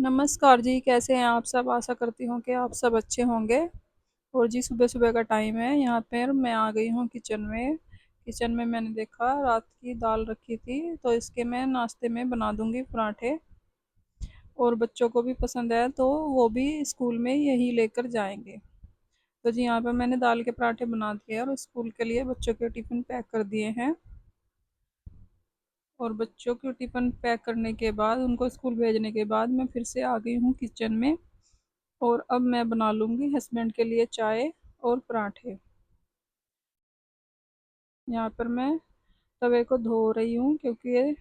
नमस्कार जी, कैसे हैं आप सब? आशा करती हूँ कि आप सब अच्छे होंगे। और जी सुबह सुबह का टाइम है, यहाँ पर मैं आ गई हूँ किचन में। किचन में मैंने देखा रात की दाल रखी थी, तो इसके मैं नाश्ते में बना दूंगी पराठे। और बच्चों को भी पसंद है तो वो भी स्कूल में यही लेकर जाएंगे। तो जी यहाँ पर मैंने दाल के पराठे बना दिए और स्कूल के लिए बच्चों के टिफ़िन पैक कर दिए हैं। और बच्चों के टिफ़िन पैक करने के बाद उनको स्कूल भेजने के बाद मैं फिर से आ गई हूँ किचन में। और अब मैं बना लूँगी हस्बैंड के लिए चाय और पराठे। यहाँ पर मैं तवे को धो रही हूँ क्योंकि ये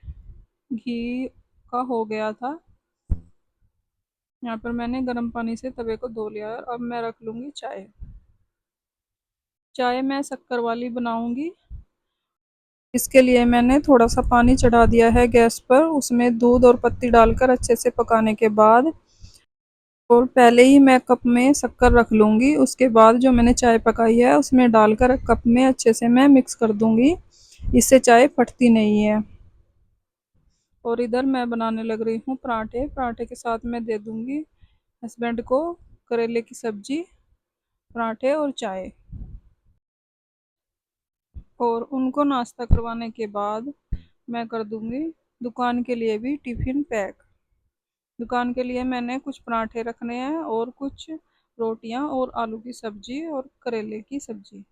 घी का हो गया था। यहाँ पर मैंने गर्म पानी से तवे को धो लिया है और अब मैं रख लूँगी चाय। चाय मैं शक्कर वाली बनाऊँगी। इसके लिए मैंने थोड़ा सा पानी चढ़ा दिया है गैस पर, उसमें दूध और पत्ती डालकर अच्छे से पकाने के बाद और पहले ही मैं कप में शक्कर रख लूँगी। उसके बाद जो मैंने चाय पकाई है उसमें डालकर कप में अच्छे से मैं मिक्स कर दूँगी। इससे चाय फटती नहीं है। और इधर मैं बनाने लग रही हूँ पराठे। पराठे के साथ मैं दे दूँगी हस्बैंड को करेले की सब्जी, पराठे और चाय। और उनको नाश्ता करवाने के बाद मैं कर दूँगी दुकान के लिए भी टिफ़िन पैक। दुकान के लिए मैंने कुछ पराठे रखने हैं और कुछ रोटियां और आलू की सब्जी और करेले की सब्जी।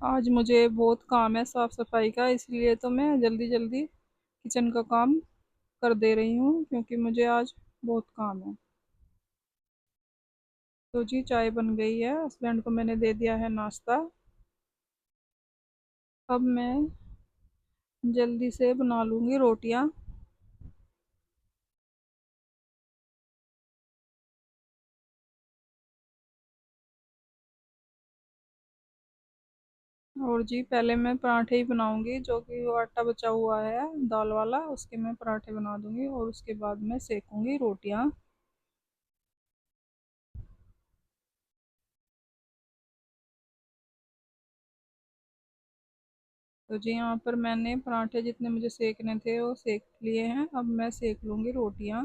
आज मुझे बहुत काम है साफ सफाई का, इसलिए तो मैं जल्दी जल्दी किचन का काम कर दे रही हूँ क्योंकि मुझे आज बहुत काम है। तो जी चाय बन गई है, हस्बैंड को मैंने दे दिया है नाश्ता। अब मैं जल्दी से बना लूँगी रोटियां। और जी पहले मैं पराठे ही बनाऊंगी, जो कि वो आटा बचा हुआ है दाल वाला, उसके मैं पराठे बना दूंगी और उसके बाद मैं सेकूंगी रोटियां। तो जी यहाँ पर मैंने पराठे जितने मुझे सेकने थे वो सेक लिए हैं। अब मैं सेक लूँगी रोटियाँ।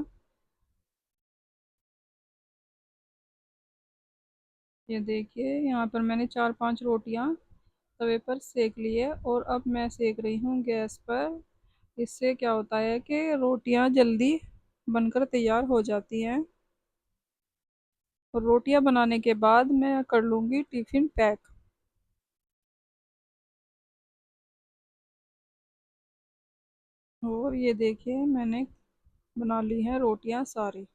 ये देखिए यहाँ पर मैंने 4-5 रोटियाँ तवे पर सेक लिए और अब मैं सेक रही हूँ गैस पर। इससे क्या होता है कि रोटियाँ जल्दी बनकर तैयार हो जाती हैं। और रोटियाँ बनाने के बाद मैं कर लूँगी टिफ़िन पैक। और ये देखिए मैंने बना ली हैं रोटियाँ सारी।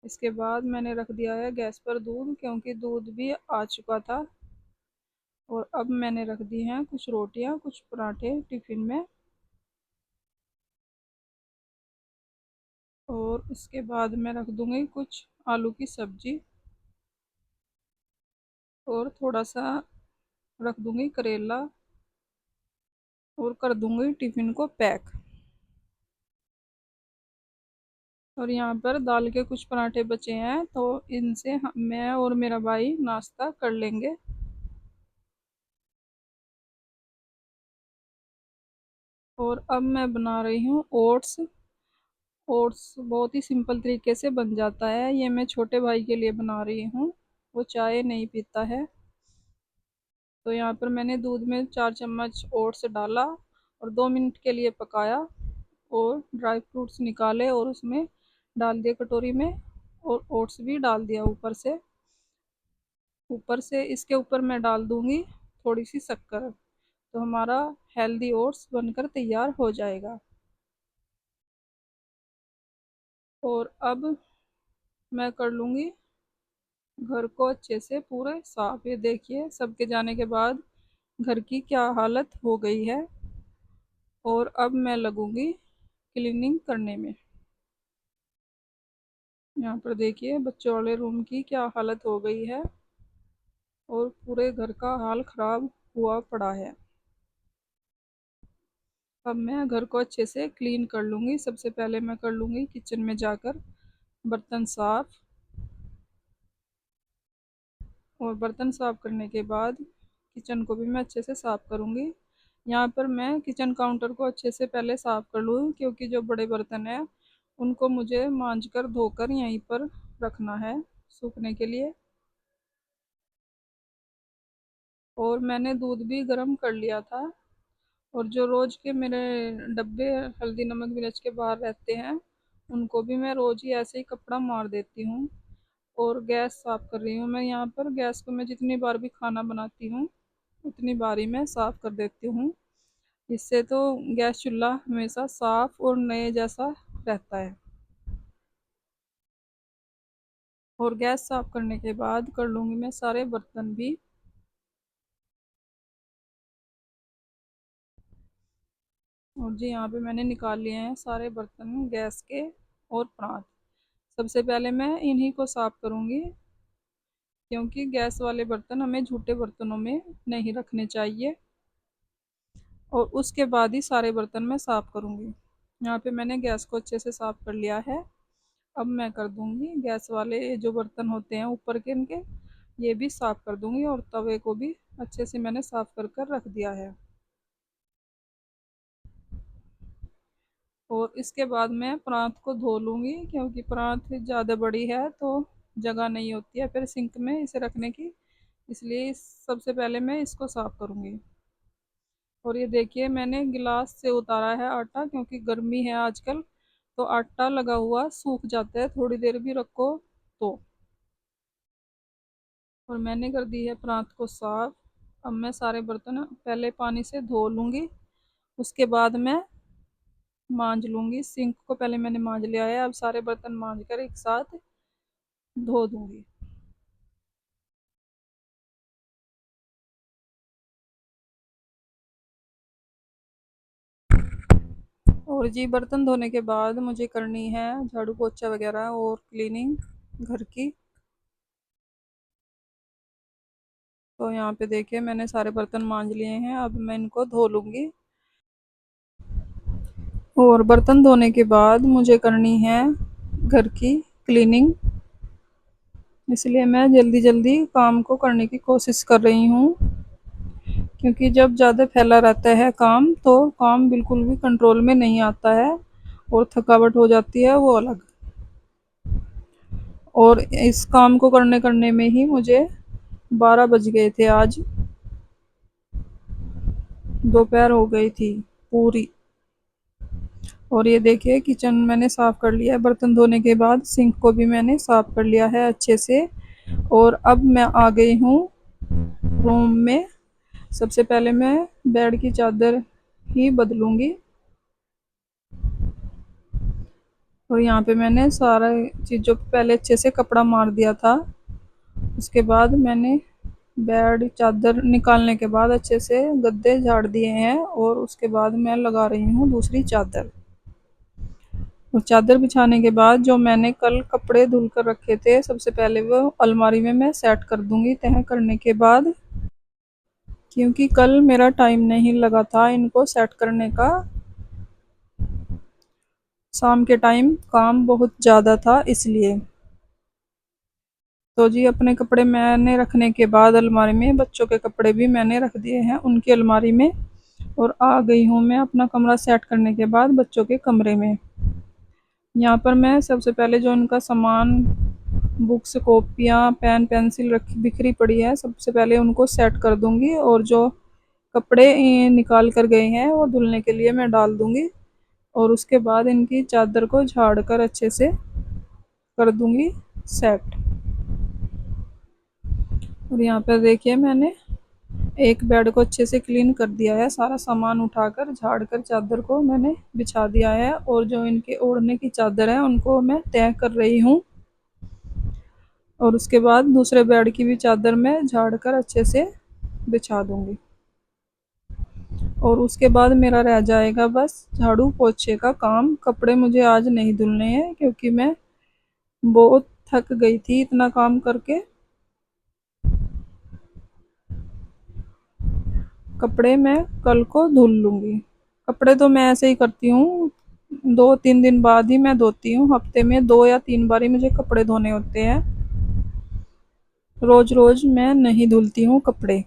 इसके बाद मैंने रख दिया है गैस पर दूध, क्योंकि दूध भी आ चुका था। और अब मैंने रख दी हैं कुछ रोटियां कुछ पराठे टिफिन में। और इसके बाद मैं रख दूंगी कुछ आलू की सब्जी और थोड़ा सा रख दूंगी करेला और कर दूंगी टिफिन को पैक। और यहाँ पर दाल के कुछ पराठे बचे हैं तो इनसे मैं और मेरा भाई नाश्ता कर लेंगे। और अब मैं बना रही हूँ ओट्स। ओट्स बहुत ही सिंपल तरीके से बन जाता है। ये मैं छोटे भाई के लिए बना रही हूँ, वो चाय नहीं पीता है। तो यहाँ पर मैंने दूध में 4 चम्मच ओट्स डाला और 2 मिनट के लिए पकाया। और ड्राई फ्रूट्स निकाले और उसमें डाल दिए कटोरी में। और ओट्स भी डाल दिया ऊपर से। ऊपर से इसके ऊपर मैं डाल दूंगी थोड़ी सी शक्कर, तो हमारा हेल्दी ओट्स बनकर तैयार हो जाएगा। और अब मैं कर लूँगी घर को अच्छे से पूरे साफ। ये देखिए सबके जाने के बाद घर की क्या हालत हो गई है। और अब मैं लगूंगी क्लीनिंग करने में। यहाँ पर देखिए बच्चों वाले रूम की क्या हालत हो गई है और पूरे घर का हाल खराब हुआ पड़ा है। अब मैं घर को अच्छे से क्लीन कर लूँगी। सबसे पहले मैं कर लूँगी किचन में जाकर बर्तन साफ। और बर्तन साफ करने के बाद किचन को भी मैं अच्छे से साफ करूँगी। यहाँ पर मैं किचन काउंटर को अच्छे से पहले साफ कर लूँ, क्योंकि जो बड़े बर्तन है उनको मुझे मांज कर धोकर यहीं पर रखना है सूखने के लिए। और मैंने दूध भी गर्म कर लिया था। और जो रोज के मेरे डब्बे हल्दी नमक मिर्च के बाहर रहते हैं, उनको भी मैं रोज ही ऐसे ही कपड़ा मार देती हूँ। और गैस साफ कर रही हूँ मैं यहाँ पर। गैस को मैं जितनी बार भी खाना बनाती हूँ उतनी बार ही मैं साफ कर देती हूँ। इससे तो गैस चूल्हा हमेशा साफ और नए जैसा रहता है। और गैस साफ करने के बाद कर लूँगी मैं सारे बर्तन भी। और जी यहाँ पे मैंने निकाल लिए हैं सारे बर्तन गैस के और प्रांत। सबसे पहले मैं इन्हीं को साफ करूँगी, क्योंकि गैस वाले बर्तन हमें झूठे बर्तनों में नहीं रखने चाहिए। और उसके बाद ही सारे बर्तन मैं साफ करूँगी। यहाँ पे मैंने गैस को अच्छे से साफ कर लिया है। अब मैं कर दूँगी गैस वाले जो बर्तन होते हैं ऊपर के इनके, ये भी साफ कर दूँगी। और तवे को भी अच्छे से मैंने साफ कर कर रख दिया है। और इसके बाद मैं परात को धो लूँगी, क्योंकि परात ज़्यादा बड़ी है तो जगह नहीं होती है फिर सिंक में इसे रखने की। इसलिए सबसे पहले मैं इसको साफ करूँगी। और ये देखिए मैंने गिलास से उतारा है आटा, क्योंकि गर्मी है आजकल तो आटा लगा हुआ सूख जाता है थोड़ी देर भी रखो तो। और मैंने कर दी है परात को साफ। अब मैं सारे बर्तन पहले पानी से धो लूँगी, उसके बाद मैं मांज लूँगी। सिंक को पहले मैंने मांज लिया है, अब सारे बर्तन मांज कर एक साथ धो दूँगी। और जी बर्तन धोने के बाद मुझे करनी है झाड़ू पोछा वगैरह और क्लीनिंग घर की। तो यहाँ पे देखिए मैंने सारे बर्तन मांज लिए हैं, अब मैं इनको धो लूँगी। और बर्तन धोने के बाद मुझे करनी है घर की क्लीनिंग, इसलिए मैं जल्दी जल्दी काम को करने की कोशिश कर रही हूँ। क्योंकि जब ज़्यादा फैला रहता है काम तो काम बिल्कुल भी कंट्रोल में नहीं आता है और थकावट हो जाती है वो अलग। और इस काम को करने करने में ही मुझे 12 बज गए थे आज। दोपहर हो गई थी पूरी। और ये देखिए किचन मैंने साफ कर लिया है बर्तन धोने के बाद। सिंक को भी मैंने साफ कर लिया है अच्छे से। और अब मैं आ गई हूँ रूम में। सबसे पहले मैं बेड की चादर ही बदलूंगी। और यहाँ पे मैंने सारा चीज़ों पे पहले अच्छे से कपड़ा मार दिया था। उसके बाद मैंने बेड चादर निकालने के बाद अच्छे से गद्दे झाड़ दिए हैं। और उसके बाद मैं लगा रही हूँ दूसरी चादर। और चादर बिछाने के बाद जो मैंने कल कपड़े धुल कर रखे थे सबसे पहले वो अलमारी में मैं सेट कर दूंगी तह करने के बाद। क्योंकि कल मेरा टाइम नहीं लगा था इनको सेट करने का। शाम के टाइम काम बहुत ज़्यादा था इसलिए। तो जी अपने कपड़े मैंने रखने के बाद अलमारी में बच्चों के कपड़े भी मैंने रख दिए हैं उनकी अलमारी में। और आ गई हूँ मैं अपना कमरा सेट करने के बाद बच्चों के कमरे में। यहाँ पर मैं सबसे पहले जो उनका सामान बुक्स कॉपियाँ पेन पेंसिल रखी बिखरी पड़ी है सबसे पहले उनको सेट कर दूंगी। और जो कपड़े निकाल कर गए हैं वो धुलने के लिए मैं डाल दूंगी। और उसके बाद इनकी चादर को झाड़ कर अच्छे से कर दूंगी सेट। और यहाँ पर देखिए मैंने एक बेड को अच्छे से क्लीन कर दिया है। सारा सामान उठाकर झाड़ कर चादर को मैंने बिछा दिया है। और जो इनके ओढ़ने की चादर है उनको मैं तय कर रही हूँ। और उसके बाद दूसरे बेड की भी चादर मैं झाड़ कर अच्छे से बिछा दूंगी। और उसके बाद मेरा रह जाएगा बस झाड़ू पोछे का काम। कपड़े मुझे आज नहीं धुलने हैं क्योंकि मैं बहुत थक गई थी इतना काम करके। कपड़े मैं कल को धुल लूँगी। कपड़े तो मैं ऐसे ही करती हूँ 2-3 दिन बाद ही मैं धोती हूँ। हफ्ते में 2 या 3 बार ही मुझे कपड़े धोने होते हैं। रोज रोज मैं नहीं धुलती हूँ कपड़े।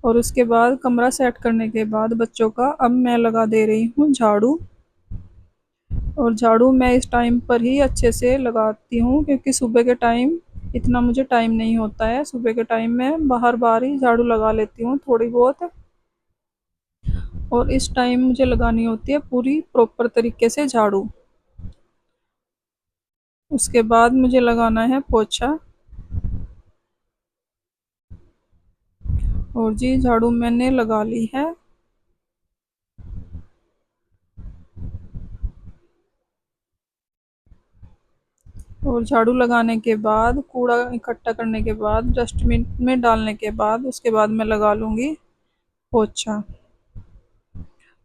और उसके बाद कमरा सेट करने के बाद बच्चों का अब मैं लगा दे रही हूँ झाड़ू। और झाड़ू मैं इस टाइम पर ही अच्छे से लगाती हूँ, क्योंकि सुबह के टाइम इतना मुझे टाइम नहीं होता है। सुबह के टाइम मैं बाहर बाहर ही झाड़ू लगा लेती हूँ थोड़ी बहुत, और इस टाइम मुझे लगानी होती है पूरी प्रॉपर तरीके से झाड़ू। उसके बाद मुझे लगाना है पोछा। और जी झाड़ू मैंने लगा ली है। और झाड़ू लगाने के बाद, कूड़ा इकट्ठा करने के बाद, डस्टबिन में डालने के बाद, उसके बाद मैं लगा लूँगी पोछा।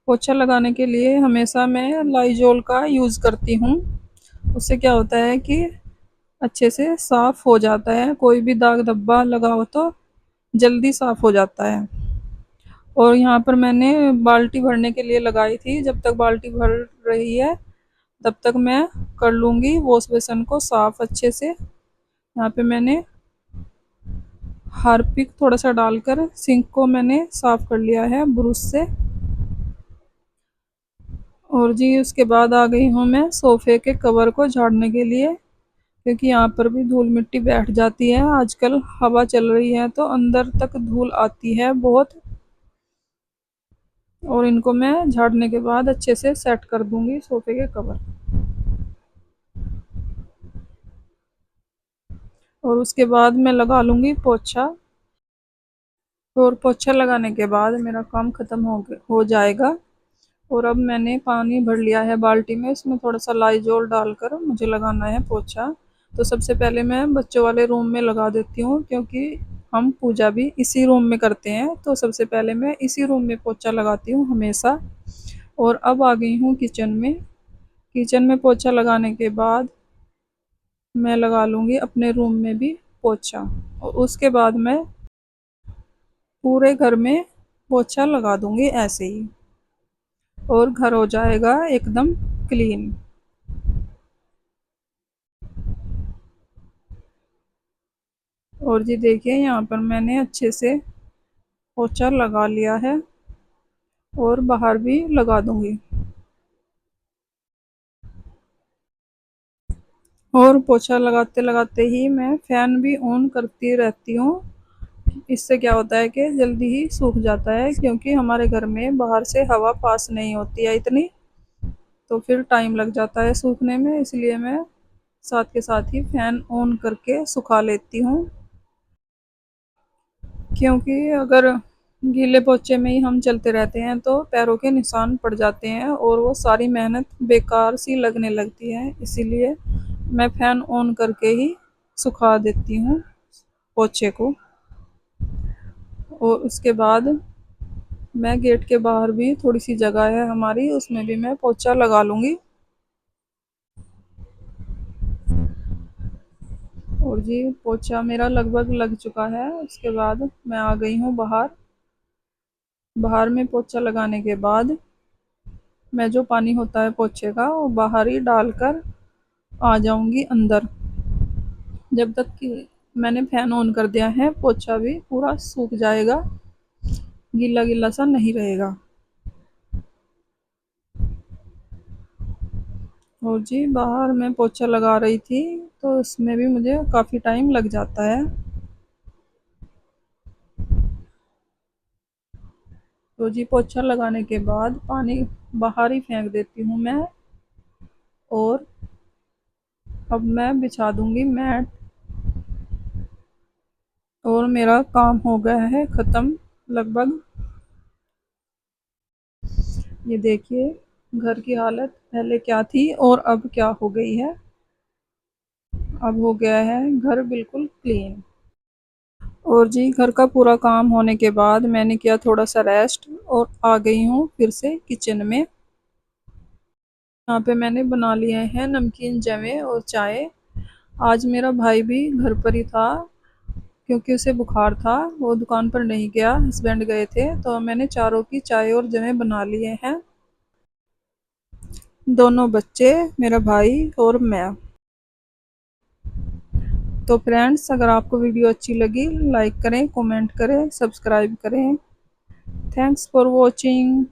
पोछा लगाने के लिए हमेशा मैं लाइजॉल का यूज़ करती हूँ। उससे क्या होता है कि अच्छे से साफ़ हो जाता है, कोई भी दाग धब्बा लगा हो तो जल्दी साफ़ हो जाता है। और यहाँ पर मैंने बाल्टी भरने के लिए लगाई थी, जब तक बाल्टी भर रही है तब तक मैं कर लूँगी वॉश बेसन को साफ़ अच्छे से। यहाँ पे मैंने हार्पिक थोड़ा सा डालकर सिंक को मैंने साफ़ कर लिया है ब्रश से। और जी उसके बाद आ गई हूँ मैं सोफ़े के कवर को झाड़ने के लिए, क्योंकि यहाँ पर भी धूल मिट्टी बैठ जाती है। आजकल हवा चल रही है तो अंदर तक धूल आती है बहुत, और इनको मैं झाड़ने के बाद अच्छे से सेट कर दूंगी सोफ़े के कवर। और उसके बाद मैं लगा लूँगी पोछा। और पोछा लगाने के बाद मेरा काम ख़त्म हो जाएगा। और अब मैंने पानी भर लिया है बाल्टी में, इसमें थोड़ा सा लाइजोल डालकर मुझे लगाना है पोछा। तो सबसे पहले मैं बच्चों वाले रूम में लगा देती हूँ, क्योंकि हम पूजा भी इसी रूम में करते हैं, तो सबसे पहले मैं इसी रूम में पोछा लगाती हूँ हमेशा। और अब आ गई हूँ किचन में। किचन में पोछा लगाने के बाद मैं लगा लूँगी अपने रूम में भी पोछा, और उसके बाद मैं पूरे घर में पोछा लगा दूँगी ऐसे ही, और घर हो जाएगा एकदम क्लीन। और जी देखिए यहाँ पर मैंने अच्छे से पोछा लगा लिया है, और बाहर भी लगा दूँगी। और पोछा लगाते लगाते ही मैं फ़ैन भी ऑन करती रहती हूँ। इससे क्या होता है कि जल्दी ही सूख जाता है, क्योंकि हमारे घर में बाहर से हवा पास नहीं होती है इतनी, तो फिर टाइम लग जाता है सूखने में। इसलिए मैं साथ के साथ ही फ़ैन ऑन करके सुखा लेती हूँ, क्योंकि अगर गीले पोछे में ही हम चलते रहते हैं तो पैरों के निशान पड़ जाते हैं, और वो सारी मेहनत बेकार सी लगने लगती है। इसीलिए मैं फ़ैन ऑन करके ही सुखा देती हूँ पोछे को। और उसके बाद मैं गेट के बाहर भी थोड़ी सी जगह है हमारी, उसमें भी मैं पोछा लगा लूँगी। और जी पोछा मेरा लगभग लग चुका है। उसके बाद मैं आ गई हूँ बाहर। बाहर में पोछा लगाने के बाद मैं जो पानी होता है पोछे का वो बाहर ही डालकर आ जाऊंगी अंदर। जब तक कि मैंने फैन ऑन कर दिया है पोछा भी पूरा सूख जाएगा, गीला गीला सा नहीं रहेगा। और जी बाहर मैं पोछा लगा रही थी तो उसमें भी मुझे काफ़ी टाइम लग जाता है। तो जी पोछा लगाने के बाद पानी बाहर ही फेंक देती हूँ मैं। और अब मैं बिछा दूंगी मैट, और मेरा काम हो गया है ख़त्म लगभग। ये देखिए घर की हालत पहले क्या थी और अब क्या हो गई है। अब हो गया है घर बिल्कुल क्लीन। और जी घर का पूरा काम होने के बाद मैंने किया थोड़ा सा रेस्ट, और आ गई हूँ फिर से किचन में। यहाँ पे मैंने बना लिए हैं नमकीन जवे और चाय। आज मेरा भाई भी घर पर ही था, क्योंकि उसे बुखार था, वो दुकान पर नहीं गया, हस्बैंड गए थे, तो मैंने चारों की चाय और जवे बना लिए हैं। दोनों बच्चे, मेरा भाई और मैं। तो फ्रेंड्स, अगर आपको वीडियो अच्छी लगी, लाइक करें, कमेंट करें, सब्सक्राइब करें। Thanks for watching.